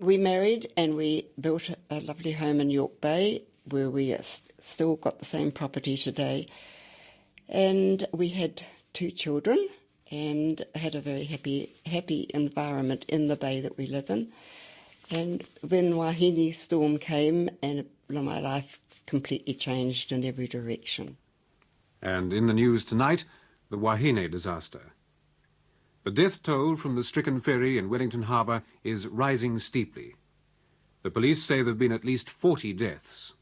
We married and we built a lovely home in York Bay where we still got the same property today. And we had 2 children and had a very happy environment in the bay that we live in. And when Wahine storm came, and my life completely changed in every direction. And in the news tonight, the Wahine disaster. The death toll from the stricken ferry in Wellington Harbour is rising steeply. The police say there have been at least 40 deaths.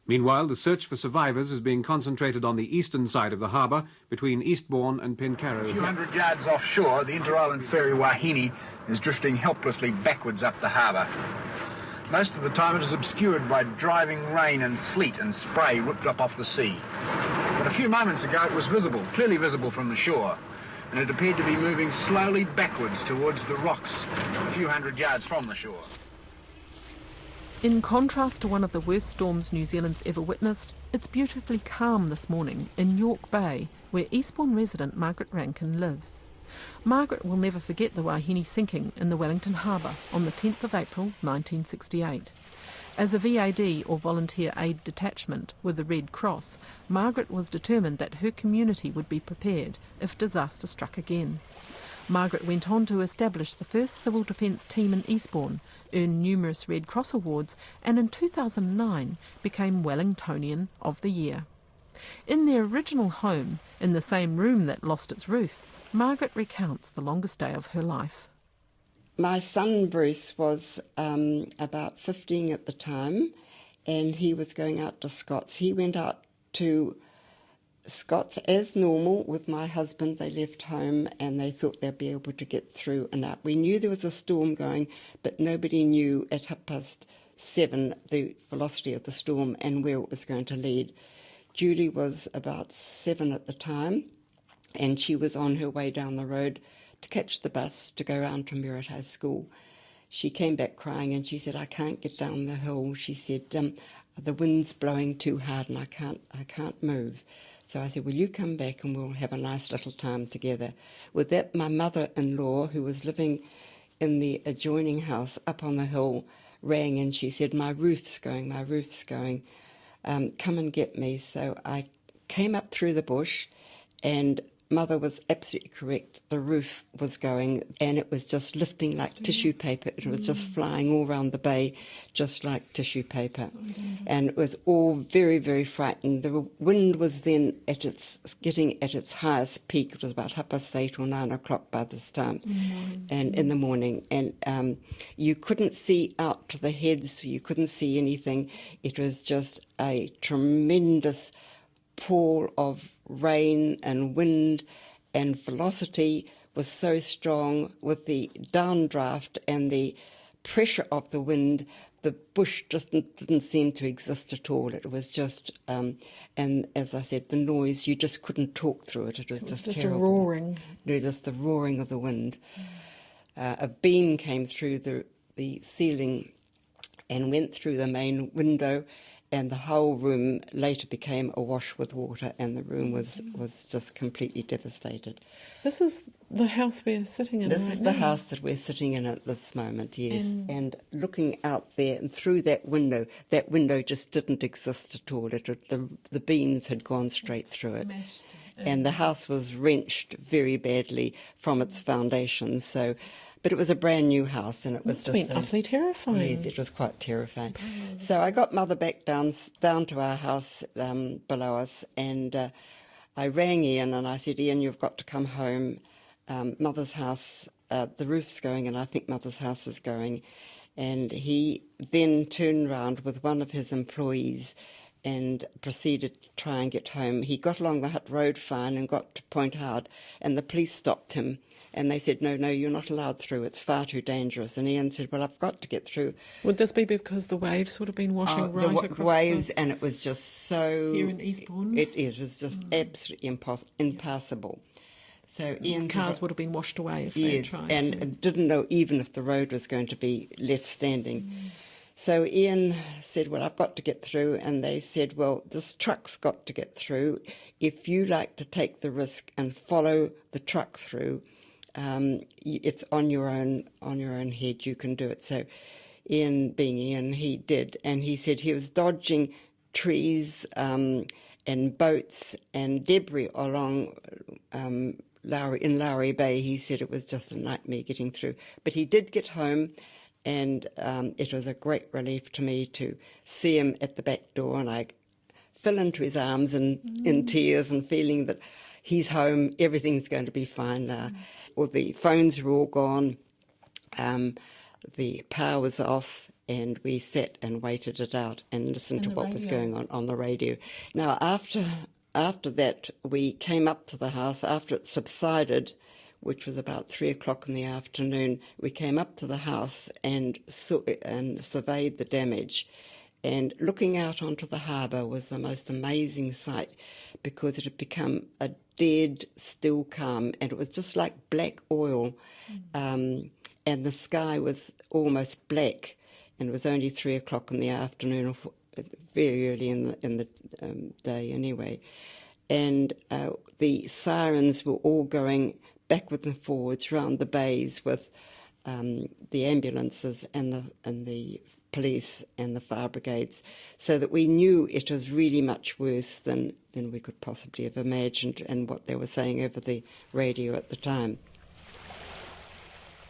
Meanwhile, the search for survivors is being concentrated on the eastern side of the harbour between Eastbourne and Pencarrow. A few hundred yards offshore, the inter-island ferry Wahine is drifting helplessly backwards up the harbour. Most of the time it is obscured by driving rain and sleet and spray whipped up off the sea. But a few moments ago it was visible, clearly visible from the shore, and it appeared to be moving slowly backwards towards the rocks a few hundred yards from the shore. In contrast to one of the worst storms New Zealand's ever witnessed, it's beautifully calm this morning in York Bay, where Eastbourne resident Margaret Rankin lives. Margaret will never forget the Wahine sinking in the Wellington Harbour on the 10th of April 1968. As a VAD, or Volunteer Aid Detachment, with the Red Cross, Margaret was determined that her community would be prepared if disaster struck again. Margaret went on to establish the first civil defence team in Eastbourne, earn numerous Red Cross awards, and in 2009 became Wellingtonian of the Year. In their original home, in the same room that lost its roof, Margaret recounts the longest day of her life. My son Bruce was about 15 at the time, and he was going out to Scots. He went out to Scots as normal with my husband. They left home and they thought they'd be able to get through and out. We knew there was a storm going, but nobody knew at 7:30 the velocity of the storm and where it was going to lead. Julie was about 7 at the time, and she was on her way down the road to catch the bus to go round to Merritt High School. She came back crying and she said, "I can't get down the hill." She said, "The wind's blowing too hard and I can't move." So I said, "Will you come back and we'll have a nice little time together?" With that, my mother-in-law, who was living in the adjoining house up on the hill, rang and she said, my roof's going, come and get me." So I came up through the bush, and Mother was absolutely correct. The roof was going and it was just lifting like tissue paper. It was just flying all around the bay, just like tissue paper. And it was all very, very frightening. The wind was then getting at its highest peak. It was about 8:30 or 9 o'clock by this time, and in the morning. And you couldn't see out to the heads. You couldn't see anything. It was just a tremendous pour of rain and wind, and velocity was so strong with the downdraft and the pressure of the wind, the bush just didn't seem to exist at all. It was just, and as I said, the noise, you just couldn't talk through it. It was just terrible. A roaring. No, just the roaring of the wind. A beam came through the ceiling and went through the main window, and the whole room later became awash with water, and the room was just completely devastated. This is the house we're sitting in This right is the now. house that we're sitting in at this moment, yes. And looking out there and through that window just didn't exist at all. The beams had gone straight through it. And the house was wrenched very badly from its foundations. But it was a brand new house, and it was just been utterly terrifying. Yes, it was quite terrifying. So I got Mother back down to our house below us, and I rang Ian and I said, "Ian, you've got to come home. Mother's house, the roof's going, and I think Mother's house is going." And he then turned round with one of his employees and proceeded to try and get home. He got along the Hut Road fine and got to Point Howard, and the police stopped him. And they said, no, you're not allowed through. It's far too dangerous. And Ian said, "Well, I've got to get through." Would this be because the waves would have been washing right across waves, and it was just so... Here in Eastbourne? It was just absolutely impassable. So Ian cars would have been washed away if they had tried. And didn't know even if the road was going to be left standing. So Ian said, "Well, I've got to get through." And they said, "Well, this truck's got to get through. If you like to take the risk and follow the truck through, it's on your own head. You can do it. So Ian, being Ian, he did, and he said he was dodging trees and boats and debris along in Lowry Bay. He said it was just a nightmare getting through, but he did get home, and it was a great relief to me to see him at the back door, and I fell into his arms and in tears and feeling that he's home, everything's going to be fine now. Well, the phones were all gone, the power was off, and we sat and waited it out and listened to what was going on the radio. Now, after that, we came up to the house. After it subsided, which was about 3 o'clock in the afternoon, we came up to the house and surveyed the damage. And looking out onto the harbour was the most amazing sight, because it had become a dead, still calm, and it was just like black oil, and the sky was almost black, and it was only 3 o'clock in the afternoon, very early in the day anyway. And the sirens were all going backwards and forwards round the bays with the ambulances and the police and the fire brigades, so that we knew it was really much worse than we could possibly have imagined, and what they were saying over the radio at the time.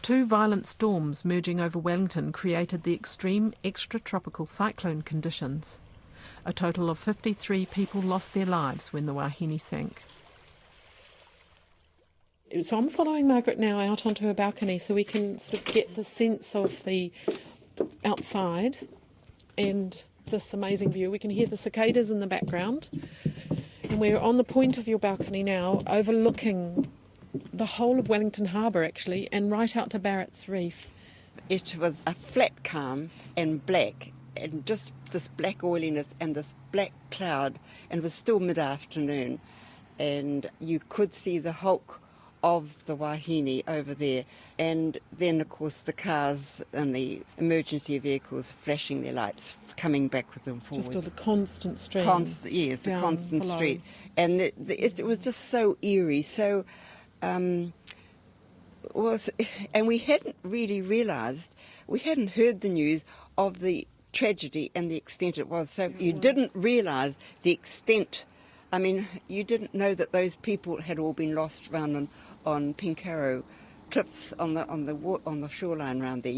2 violent storms merging over Wellington created the extreme extratropical cyclone conditions. A total of 53 people lost their lives when the Wahine sank. So I'm following Margaret now out onto her balcony so we can sort of get the sense of the outside and this amazing view. We can hear the cicadas in the background, and we're on the point of your balcony now, overlooking the whole of Wellington Harbour actually, and right out to Barrett's Reef. It was a flat calm and black, and just this black oiliness and this black cloud, and it was still mid-afternoon, and you could see the hulk of the Wahine over there, and then of course the cars and the emergency vehicles flashing their lights, coming backwards and forwards. Just the constant stream. Yes, the constant street. And it was just so eerie, so and we hadn't really realised, we hadn't heard the news of the tragedy and the extent it was, so you didn't realise the extent. I mean, you didn't know that those people had all been lost round on Pincarrow cliffs on the shoreline around there.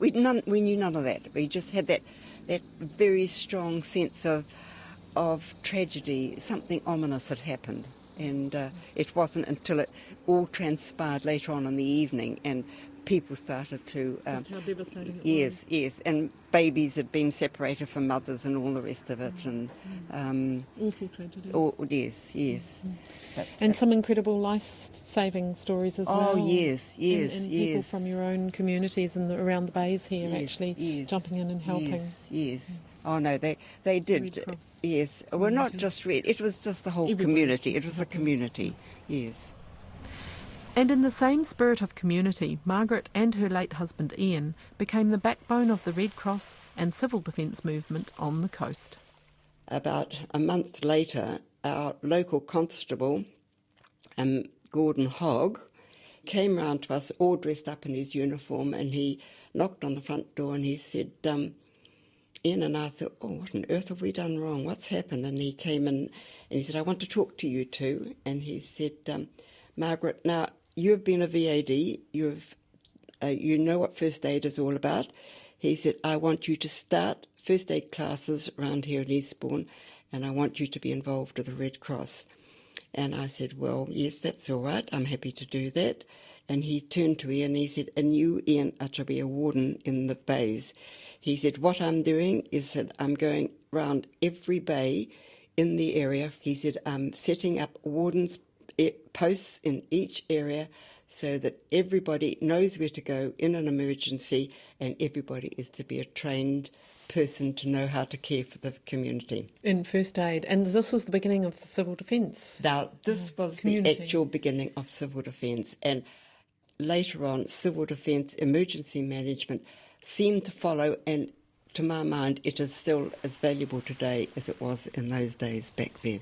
We knew none of that. We just had that very strong sense of tragedy. Something ominous had happened, and it wasn't until it all transpired later on in the evening, and people started to... how devastating it was. Yes, and babies had been separated from mothers and all the rest of it. And awful tragedy. Yes. And some incredible life-saving stories as well. Oh, yes. And people from your own communities and around the bays here jumping in and helping. Yes. Oh, no, they did. Red Cross. Yes. Well, not just Red. It was just the whole community. It was a community, yes. And in the same spirit of community, Margaret and her late husband Ian became the backbone of the Red Cross and civil defence movement on the coast. About a month later, our local constable, Gordon Hogg, came round to us all dressed up in his uniform, and he knocked on the front door and he said, Ian and I thought, oh, what on earth have we done wrong? What's happened? And he came in and he said, I want to talk to you two. And he said, Margaret, now, you've been a VAD, you know what first aid is all about. He said, I want you to start first aid classes around here in Eastbourne, and I want you to be involved with the Red Cross. And I said, well, yes, that's all right, I'm happy to do that. And he turned to Ian and he said, and you, Ian, are to be a warden in the bays. He said, what I'm doing is that I'm going round every bay in the area. He said, I'm setting up wardens posts in each area so that everybody knows where to go in an emergency, and everybody is to be a trained person to know how to care for the community. In first aid. And this was the beginning of the civil defence. Now, this was community. The actual beginning of civil defence, and later on civil defence emergency management seemed to follow, and to my mind it is still as valuable today as it was in those days back then.